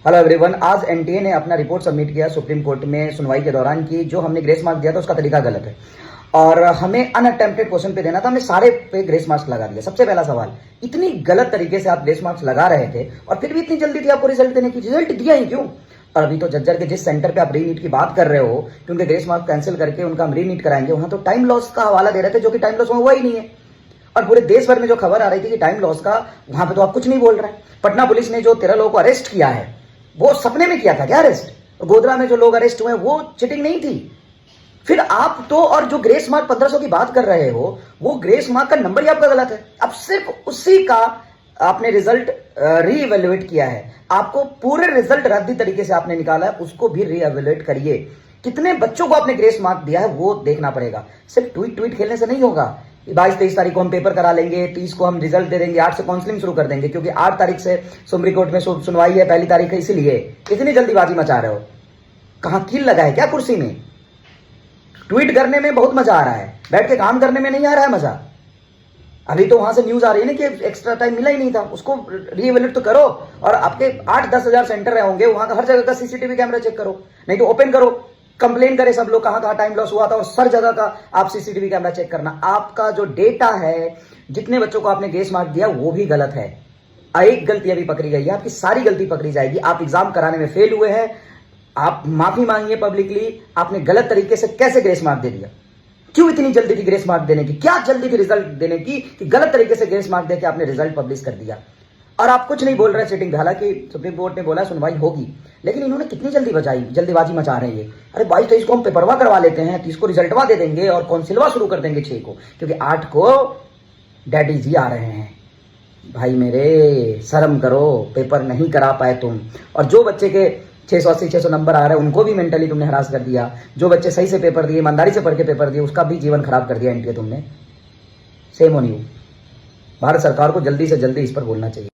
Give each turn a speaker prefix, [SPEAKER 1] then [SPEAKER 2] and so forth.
[SPEAKER 1] Hello everyone, आज NTA ने अपना रिपोर्ट सबमिट किया सुप्रीम कोर्ट में सुनवाई के दौरान कि जो हमने ग्रेस मार्क दिया था उसका तरीका गलत है और हमें अनअटेम्प्टेड क्वेश्चन पे देना था। हमने सारे पे ग्रेस मार्क्स लगा दिया। सबसे पहला सवाल, इतनी गलत तरीके से आप ग्रेस मार्क्स लगा रहे थे और फिर भी इतनी जल्दी थी आपको रिजल्ट देने की। रिजल्ट दिया ही क्यों? और अभी तो जज्जर के जिस सेंटर पे आप रीनीट की बात कर रहे हो कि उनके ग्रेस मार्क कैंसिल करके उनका हम रीनीट कराएंगे, वहां तो टाइम लॉस का हवाला दे रहे थे, जो कि टाइम लॉस हुआ ही नहीं है। और पूरे देश भर में जो खबर आ रही थी कि टाइम लॉस का, वहां पे तो आप कुछ नहीं बोल रहे हैं। पटना पुलिस ने जो 13 लोगों को अरेस्ट किया है वो सपने में किया था क्या अरेस्ट? गोधरा में जो लोग अरेस्ट हुए वो चीटिंग नहीं थी? फिर आप तो, और जो ग्रेस मार्क 1500 की बात कर रहे हो, वो ग्रेस मार्क का नंबर ही आपका गलत है। अब सिर्फ उसी का आपने रिजल्ट रीइवेल्युएट किया है। आपको पूरे रिजल्ट रद्दी तरीके से आपने निकाला है, उसको भी रीइवेल्युएट करिए। कितने बच्चों को आपने ग्रेस मार्क दिया है वो देखना पड़ेगा। सिर्फ ट्वीट खेलने से नहीं होगा। 22-23 तारीख को हम पेपर करा लेंगे, 30 को हम रिजल्ट दे देंगे, 8 से काउंसलिंग शुरू कर देंगे, क्योंकि 8 तारीख से सुप्रीम कोर्ट में सुनवाई है, पहली तारीख है। इसीलिए इतनी जल्दीबाजी मचा रहे हो। कहां कील लगा है क्या कुर्सी में? ट्वीट करने में बहुत मजा आ रहा है, बैठ के काम करने में नहीं आ रहा है मजा। अभी तो वहां से न्यूज आ रही है ना कि एक्स्ट्रा टाइम मिला ही नहीं था, उसको रीएवेल्यूएट तो करो। और आपके 8-10 हजार सेंटर होंगे, वहां का हर जगह का सीसीटीवी कैमरा चेक करो, नहीं तो ओपन करो, कंप्लेन करे सब लोग कहां टाइम लॉस हुआ था, और हर जगह का आप सीसीटीवी कैमरा चेक करना। आपका जो डेटा है, जितने बच्चों को आपने ग्रेस मार्क दिया वो भी गलत है। एक गलती अभी पकड़ी गई है, आपकी सारी गलती पकड़ी जाएगी। आप एग्जाम कराने में फेल हुए हैं, आप माफी मांगिए पब्लिकली। आपने गलत तरीके से कैसे ग्रेस मार्क दे दिया? क्यों इतनी जल्दी थी ग्रेस मार्क देने की? क्या जल्दी थी रिजल्ट देने की कि गलत तरीके से ग्रेस मार्क देके आपने रिजल्ट पब्लिश कर दिया? और आप कुछ नहीं बोल रहे चीटिंग। हालांकि सुप्रीम कोर्ट ने बोला सुनवाई होगी, लेकिन इन्होंने कितनी जल्दीबाजी मचा रहे हैं। अरे 22-23 को हम पेपरवा करवा लेते हैं, 30 को रिजल्टवा दे देंगे और काउंसिलवा शुरू कर देंगे 6 को, क्योंकि 8 को डैडी जी आ रहे हैं। भाई मेरे, शर्म करो, पेपर नहीं करा पाए तुम। और जो बच्चे के 680-600 नंबर आ रहे हैं उनको भी मेंटली तुमने हरास कर दिया। जो बच्चे सही से पेपर दिए, ईमानदारी से पढ़ के पेपर दिए, उसका भी जीवन खराब कर दिया एनटीए तुमने। Same on you. भारत सरकार को जल्दी से जल्दी इस पर बोलना चाहिए।